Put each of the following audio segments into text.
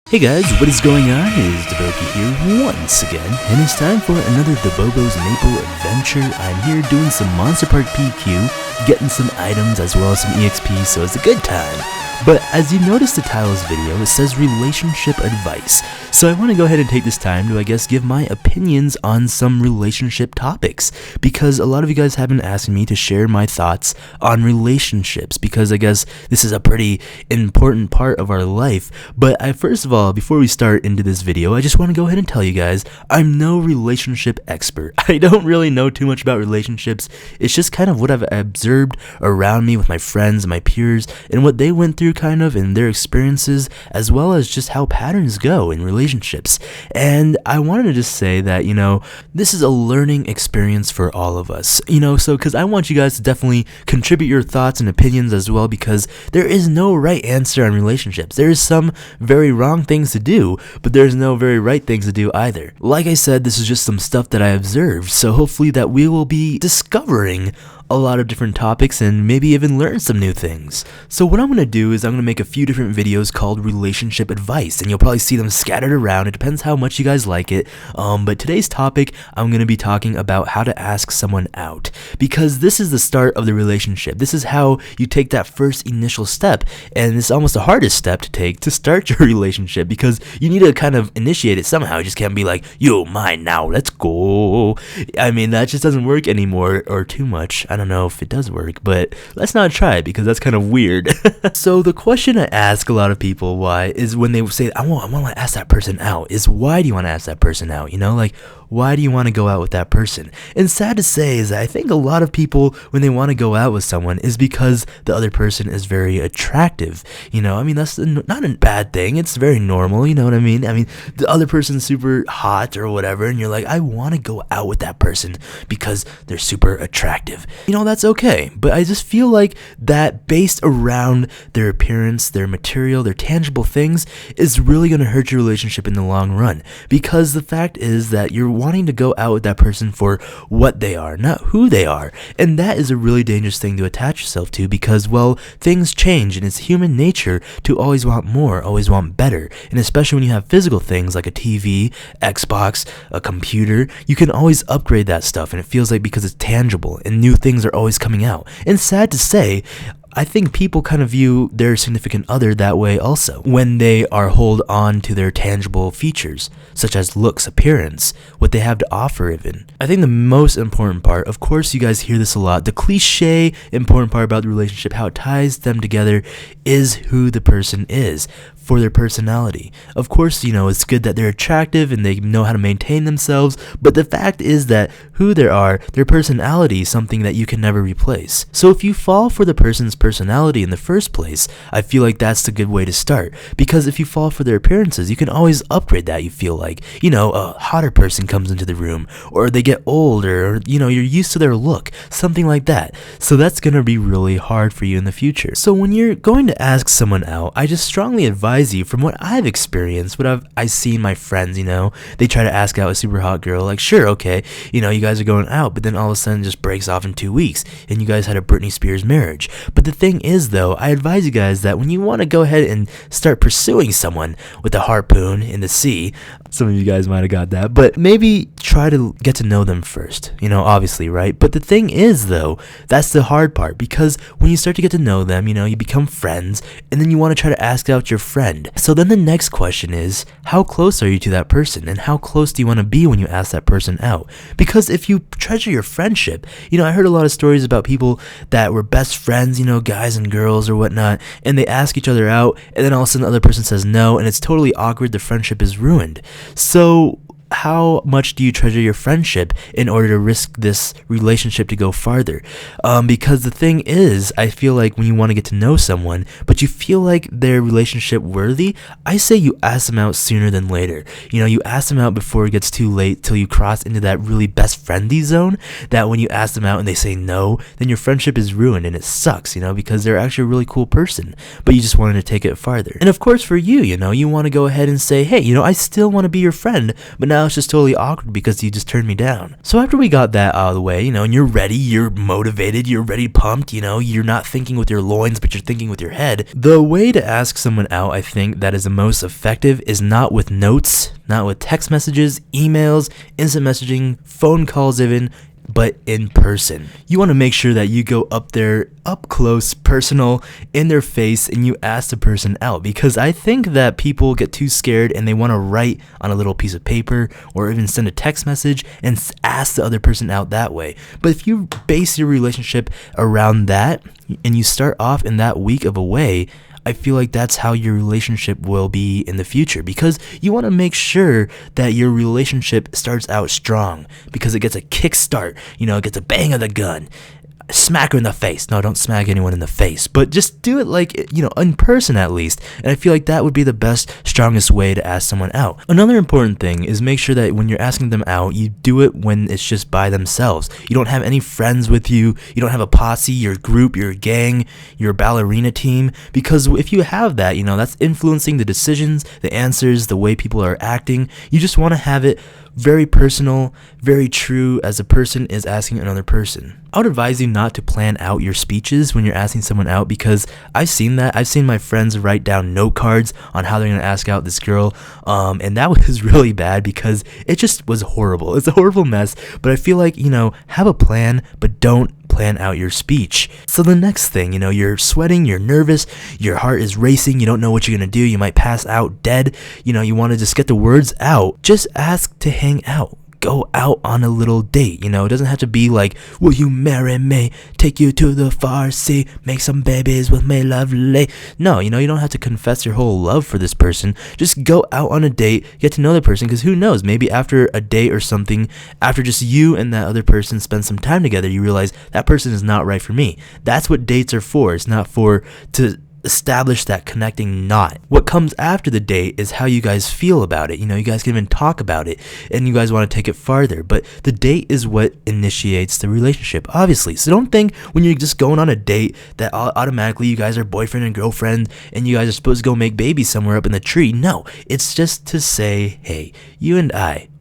Hey guys, what is going on? It is DaBoki here once again, and it's time for another DaBoBo's Maple Adventure. I'm here doing some Monster Park PQ, getting some items as well as some EXP, so it's a good time. But as you notice the title of this video, it says relationship advice. So I want to go ahead and take this time to, give my opinions on some relationship topics. Because a lot of you guys have been asking me to share my thoughts on relationships. Because I guess this is a pretty important part of our life. But first of all, before we start into this video, I just want to go ahead and tell you guys, I'm no relationship expert. I don't really know too much about relationships. It's just kind of what I've observed around me with my friends and my peers, and what they went through in their experiences, as well as just how patterns go in relationships. And I wanted to just say that, this is a learning experience for all of us, because I want you guys to definitely contribute your thoughts and opinions as well, because there is no right answer on relationships. There is some very wrong things to do, but there's no very right things to do either. Like I said, this is just some stuff that I observed, so hopefully that we will be discovering a lot of different topics and maybe even learn some new things. So what I'm going to do is I'm going to make a few different videos called relationship advice, and you'll probably see them scattered around. It depends how much you guys like it. But today's topic, I'm going to be talking about how to ask someone out, because this is the start of the relationship. This is how you take that first initial step, and it's almost the hardest step to take to start your relationship, because you need to kind of initiate it somehow. You just can't be like, yo, mine now, let's go. I mean, that just doesn't work anymore, or too much. I don't know if it does work, but let's not try it, because that's kind of weird. So the question I ask a lot of people why is when they say, I want to ask that person out, is why do you want to ask that person out? Why do you want to go out with that person? And sad to say is that I think a lot of people, when they want to go out with someone, is because the other person is very attractive. That's not a bad thing. It's very normal, you know what I mean? The other person's super hot or whatever, and you're like, I want to go out with that person because they're super attractive. That's okay. But I just feel like that based around their appearance, their material, their tangible things is really going to hurt your relationship in the long run. Because the fact is that you're wanting to go out with that person for what they are, not who they are. And that is a really dangerous thing to attach yourself to, because, things change, and it's human nature to always want more, always want better. And especially when you have physical things like a TV, Xbox, a computer, you can always upgrade that stuff, and it feels like because it's tangible and new things are always coming out. And sad to say, I think people kind of view their significant other that way also, when they are hold on to their tangible features, such as looks, appearance, what they have to offer even. I think the most important part, of course you guys hear this a lot, the cliche important part about the relationship, how it ties them together, is who the person is, for their personality. Of course, it's good that they're attractive and they know how to maintain themselves, but the fact is that who they are, their personality is something that you can never replace. So if you fall for the person's personality in the first place, I feel like that's the good way to start, because if you fall for their appearances, you can always upgrade that. You feel like, a hotter person comes into the room, or they get older, or, you're used to their look, something like that. So that's gonna be really hard for you in the future. So when you're going to ask someone out, I just strongly advise you, from what I've experienced, what I've seen my friends, they try to ask out a super hot girl, like, sure, okay, you guys are going out, but then all of a sudden it just breaks off in 2 weeks, and you guys had a Britney Spears marriage. But the thing is, though, I advise you guys that when you want to go ahead and start pursuing someone with a harpoon in the sea, some of you guys might have got that, but maybe try to get to know them first, obviously, right? But the thing is, though, that's the hard part, because when you start to get to know them, you become friends, and then you want to try to ask out your friend. So then the next question is, how close are you to that person, and how close do you want to be when you ask that person out? Because if you treasure your friendship, I heard a lot of stories about people that were best friends, guys and girls or whatnot, and they ask each other out, and then all of a sudden the other person says no, and it's totally awkward, the friendship is ruined. So how much do you treasure your friendship in order to risk this relationship to go farther? Because the thing is, I feel like when you want to get to know someone, but you feel like their relationship worthy, I say you ask them out sooner than later. You ask them out before it gets too late, till you cross into that really best friendly zone, that when you ask them out and they say no, then your friendship is ruined, and it sucks, because they're actually a really cool person, but you just wanted to take it farther. And of course for you, you want to go ahead and say, hey, I still want to be your friend, but now now it's just totally awkward because you just turned me down. So after we got that out of the way, and you're ready, you're motivated, you're ready, pumped, you're not thinking with your loins, but you're thinking with your head. The way to ask someone out, I think, that is the most effective is not with notes, not with text messages, emails, instant messaging, phone calls even, but in person. You want to make sure that you go up there, up close, personal, in their face, and you ask the person out, because I think that people get too scared and they want to write on a little piece of paper or even send a text message and ask the other person out that way. But if you base your relationship around that and you start off in that week of a way, I feel like that's how your relationship will be in the future, because you want to make sure that your relationship starts out strong, because it gets a kickstart, it gets a bang of the gun. Smack her in the face. No, don't smack anyone in the face, but just do it like, in person at least. And I feel like that would be the best, strongest way to ask someone out. Another important thing is make sure that when you're asking them out, you do it when it's just by themselves. You don't have any friends with you. You don't have a posse, your group, your gang, your ballerina team, because if you have that, that's influencing the decisions, the answers, the way people are acting. You just want to have it very personal, very true as a person is asking another person. I would advise you not to plan out your speeches when you're asking someone out, because I've seen that. I've seen my friends write down note cards on how they're going to ask out this girl, and that was really bad because it just was horrible. It's a horrible mess, but I feel like, have a plan, but don't plan out your speech. So the next thing, you're sweating, you're nervous, your heart is racing, you don't know what you're going to do, you might pass out dead, you want to just get the words out. Just ask to hang out. Go out on a little date, it doesn't have to be like, will you marry me, take you to the far sea, make some babies with me lovely. No, you don't have to confess your whole love for this person. Just go out on a date, get to know the person, because who knows, maybe after a date or something, after just you and that other person spend some time together, you realize that person is not right for me. That's what dates are for. It's not to establish that connecting knot. What comes after the date is how you guys feel about it. You guys can even talk about it and you guys want to take it farther, but the date is what initiates the relationship, obviously. So don't think when you're just going on a date that automatically you guys are boyfriend and girlfriend and you guys are supposed to go make babies somewhere up in the tree. No, it's just to say, hey, you and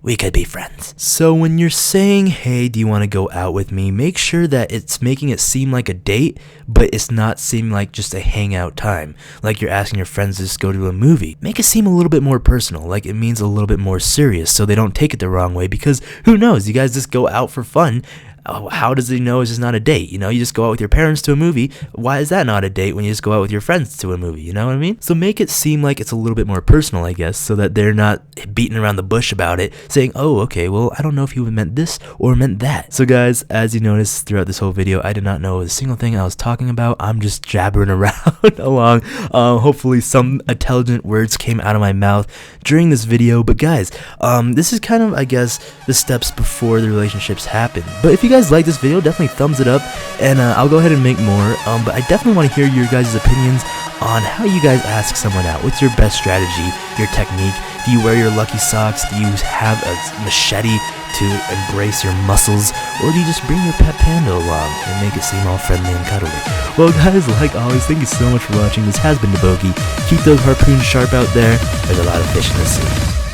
we could be friends. So when you're saying, hey, do you want to go out with me, make sure that it's making it seem like a date, but it's not seeming like just a hangout time, like you're asking your friends to just go to a movie. Make it seem a little bit more personal, like it means a little bit more serious, so they don't take it the wrong way, because who knows, you guys just go out for fun. How does he know it's just not a date? You just go out with your parents to a movie. Why is that not a date when you just go out with your friends to a movie? You know what I mean? So make it seem like it's a little bit more personal, I guess, so that they're not beating around the bush about it, saying, oh, okay, well, I don't know if he meant this or meant that. So guys, as you noticed throughout this whole video, I did not know a single thing I was talking about. I'm just jabbering around along. Hopefully some intelligent words came out of my mouth during this video. But guys, this is kind of, I guess, the steps before the relationships happen. But if you guys like this video, definitely thumbs it up, and I'll go ahead and make more, but I definitely want to hear your guys' opinions on how you guys ask someone out. What's your best strategy, your technique? Do you wear your lucky socks? Do you have a machete to embrace your muscles? Or do you just bring your pet panda along and make it seem all friendly and cuddly? Well guys, like always, thank you so much for watching. This has been DaBoki. Keep those harpoons sharp out there. There's a lot of fish in the sea.